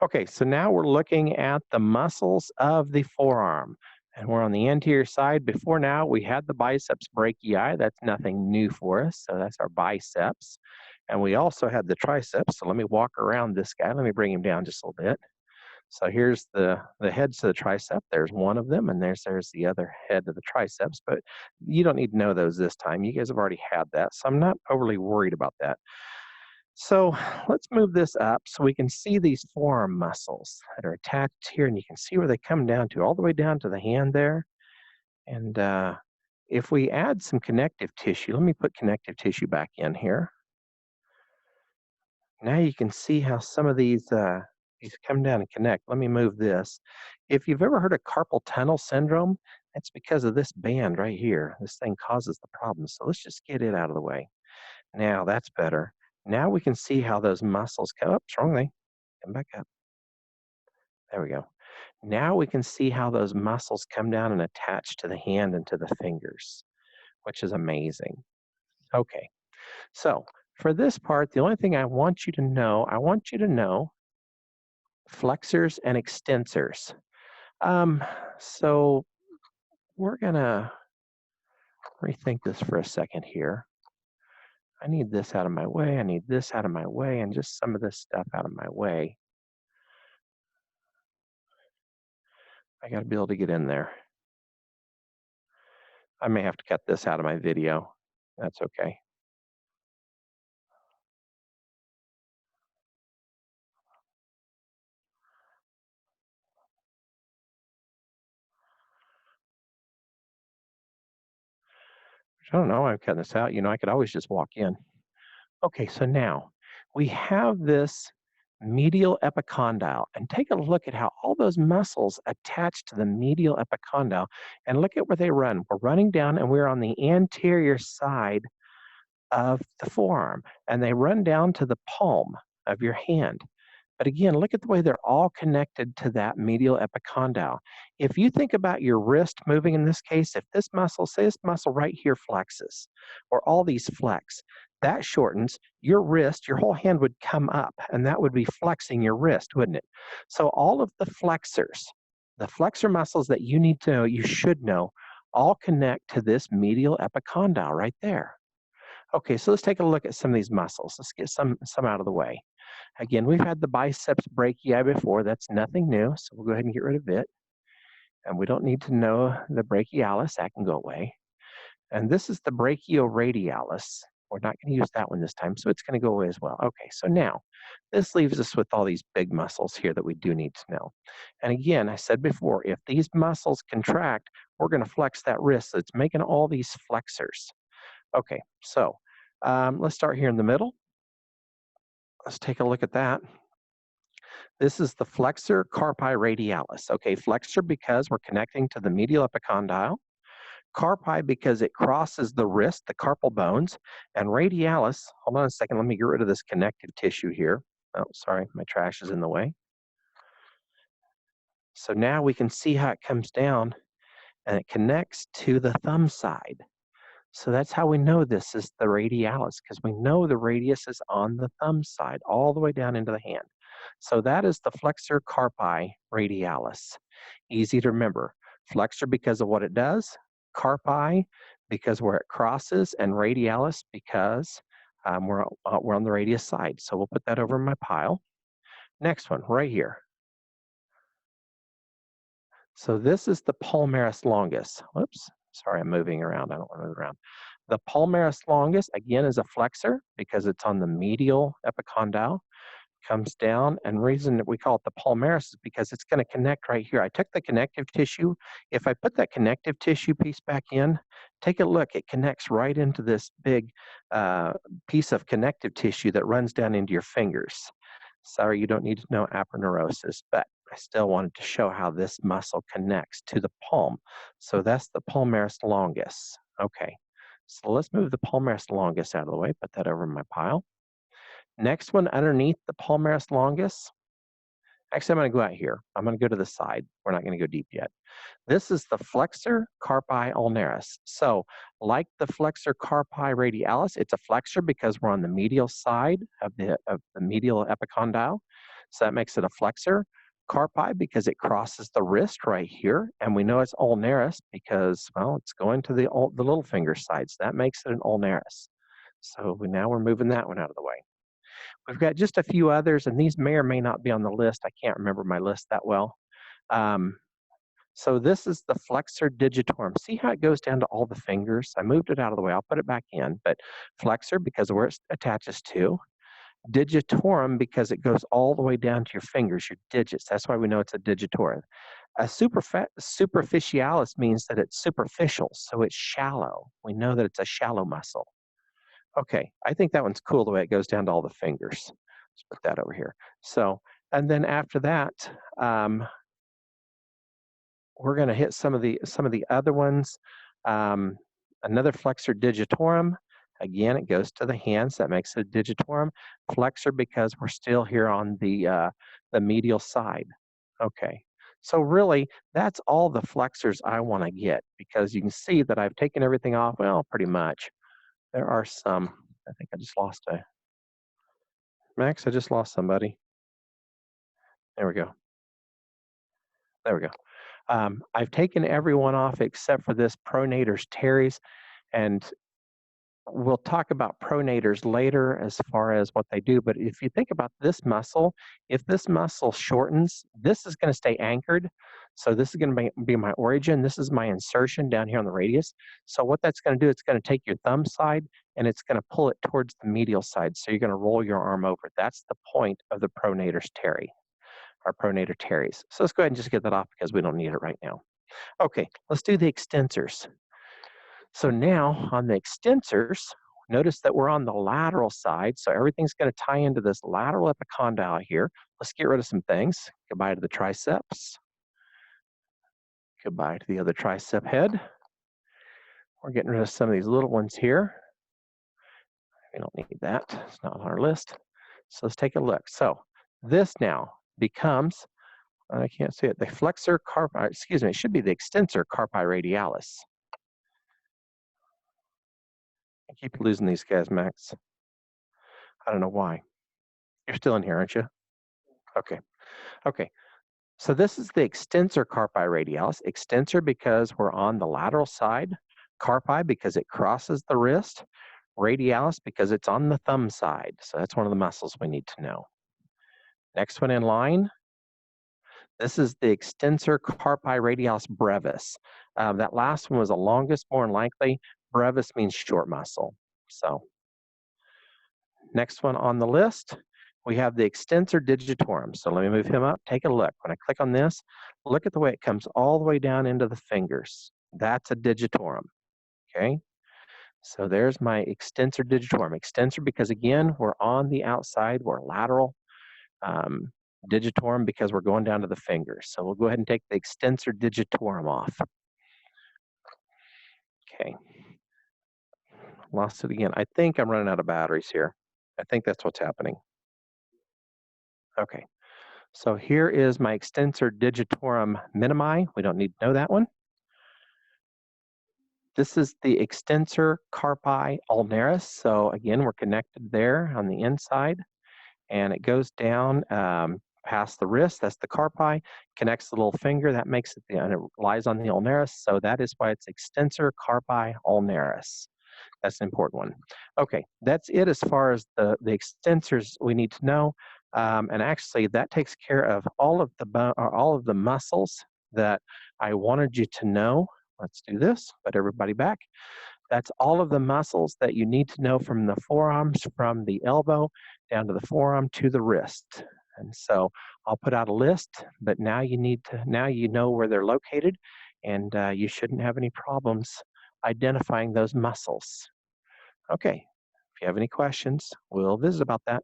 Okay, so now we're looking at the muscles of the forearm. And we're on the anterior side. Before now, we had the biceps brachii. That's nothing new for us. So that's our biceps. And we also had the triceps. So let me walk around this guy. Let me bring him down just a little bit. So here's the heads to the tricep. There's one of them, and there's the other head of the triceps. But you don't need to know those this time. You guys have already had that. So I'm not overly worried about that. So let's move this up so we can see these forearm muscles that are attached here, and you can see where they come down to, all the way down to the hand there. And if we add some connective tissue, let me put connective tissue back in here. Now you can see how some of these come down and connect. Let me move this. If you've ever heard of carpal tunnel syndrome, that's because of this band right here. This thing causes the problem. So let's just get it out of the way. Now that's better. Now we can see how those muscles come up. Wrong thing. Come back up. There we go. Now we can see how those muscles come down and attach to the hand and to the fingers, which is amazing. Okay. So for this part, the only thing I want you to know flexors and extensors. So we're gonna rethink this for a second here. I need this out of my way. I need this out of my way, and just some of this stuff out of my way. I got to be able to get in there. I may have to cut this out of my video. That's okay. I don't know. I'm cutting this out. I could always just walk in. Okay, so now we have this medial epicondyle, and take a look at how all those muscles attach to the medial epicondyle, and look at where they run. We're running down, and we're on the anterior side of the forearm, and they run down to the palm of your hand. But again, look at the way they're all connected to that medial epicondyle. If you think about your wrist moving in this case, if this muscle, say this muscle right here flexes, or all these flex, that shortens your wrist, your whole hand would come up, and that would be flexing your wrist, wouldn't it? So all of the flexors, the flexor muscles that you need to know, you should know, all connect to this medial epicondyle right there. Okay, so let's take a look at some of these muscles. Let's get some out of the way. Again, we've had the biceps brachii before. That's nothing new, so we'll go ahead and get rid of it. And we don't need to know the brachialis. That can go away. And this is the brachioradialis. We're not going to use that one this time, so it's going to go away as well. Okay, so now this leaves us with all these big muscles here that we do need to know. And again, I said before, if these muscles contract, we're going to flex that wrist. So it's making all these flexors. Okay, so let's start here in the middle. Let's take a look at that. This is the flexor carpi radialis. Okay, flexor because we're connecting to the medial epicondyle. Carpi because it crosses the wrist, the carpal bones. And radialis, hold on a second, let me get rid of this connective tissue here. Oh, sorry, my trash is in the way. So now we can see how it comes down and it connects to the thumb side. So that's how we know this is the radialis, because we know the radius is on the thumb side, all the way down into the hand. So that is the flexor carpi radialis. Easy to remember. Flexor because of what it does, carpi because where it crosses, and radialis because we're on the radius side. So we'll put that over in my pile. Next one, right here. So this is the palmaris longus. Whoops, sorry, I'm moving around. I don't want to move around. The palmaris longus, again, is a flexor because it's on the medial epicondyle, comes down, and the reason that we call it the palmaris is because it's going to connect right here. I took the connective tissue. If I put that connective tissue piece back in, take a look. It connects right into this big piece of connective tissue that runs down into your fingers. Sorry, you don't need to know aponeurosis, but I still wanted to show how this muscle connects to the palm. So that's the palmaris longus. Okay, so let's move the palmaris longus out of the way, put that over in my pile. Next one underneath the palmaris longus. Actually, I'm going to go out here. I'm going to go to the side. We're not going to go deep yet. This is the flexor carpi ulnaris. So like the flexor carpi radialis, it's a flexor because we're on the medial side of the medial epicondyle. So that makes it a flexor carpi because it crosses the wrist right here. And we know it's ulnaris because, well, it's going to the little finger side. So that makes it an ulnaris. So now we're moving that one out of the way. We've got just a few others, and these may or may not be on the list. I can't remember my list that well. So this is the flexor digitorum. See how it goes down to all the fingers? I moved it out of the way. I'll put it back in. But flexor because of where it attaches to. Digitorum because it goes all the way down to your fingers, your digits. That's why we know it's a digitorum. A superficialis means that it's superficial, so it's shallow. We know that it's a shallow muscle. Okay, I think that one's cool the way it goes down to all the fingers. Let's put that over here. So, and then after that, we're going to hit some of the other ones. Another flexor digitorum. Again, it goes to the hands. That makes it a digitorum. Flexor because we're still here on the medial side. Okay. So really, that's all the flexors I want to get because you can see that I've taken everything off. Well, pretty much. There are some. I think I just lost a Max. I just lost somebody. There we go. There we go. I've taken everyone off except for this pronators teres, and we'll talk about pronators later as far as what they do. But if you think about this muscle, if this muscle shortens, this is going to stay anchored. So this is going to be my origin. This is my insertion down here on the radius. So what that's going to do, it's going to take your thumb side and it's going to pull it towards the medial side. So you're going to roll your arm over. That's the point of the pronators teres, or pronator teres. So let's go ahead and just get that off because we don't need it right now. Okay, let's do the extensors. So now on the extensors, notice that we're on the lateral side. So everything's going to tie into this lateral epicondyle here. Let's get rid of some things. Goodbye to the triceps. Goodbye to the other tricep head. We're getting rid of some of these little ones here. We don't need that. It's not on our list. So let's take a look. So this now becomes, I can't see it, the flexor carpi, excuse me, it should be the extensor carpi radialis. I keep losing these guys, Max. I don't know why. You're still in here, aren't you? Okay. Okay. So this is the extensor carpi radialis. Extensor because we're on the lateral side. Carpi because it crosses the wrist. Radialis because it's on the thumb side. So that's one of the muscles we need to know. Next one in line. This is the extensor carpi radialis brevis. That last one was the longest, more than likely. Brevis means short muscle. So next one on the list, we have the extensor digitorum. So let me move him up. Take a look. When I click on this, look at the way it comes all the way down into the fingers. That's a digitorum. Okay. So there's my extensor digitorum. Extensor because, again, we're on the outside. We're lateral. Digitorum because we're going down to the fingers. So we'll go ahead and take the extensor digitorum off. Okay. Lost it again. I think I'm running out of batteries here. I think that's what's happening. Okay. So here is my extensor digitorum minimi. We don't need to know that one. This is the extensor carpi ulnaris. So again, we're connected there on the inside, and it goes down past the wrist. That's the carpi. Connects the little finger. That makes it, and it lies on the ulnaris. So that is why it's extensor carpi ulnaris. That's an important one. Okay, that's it as far as the extensors we need to know. And actually, that takes care of all of the muscles that I wanted you to know. Let's do this. Put everybody back. That's all of the muscles that you need to know from the forearms, from the elbow down to the forearm to the wrist. And so I'll put out a list, but now you know where they're located, and you shouldn't have any problems identifying those muscles. Okay, if you have any questions, we'll visit about that.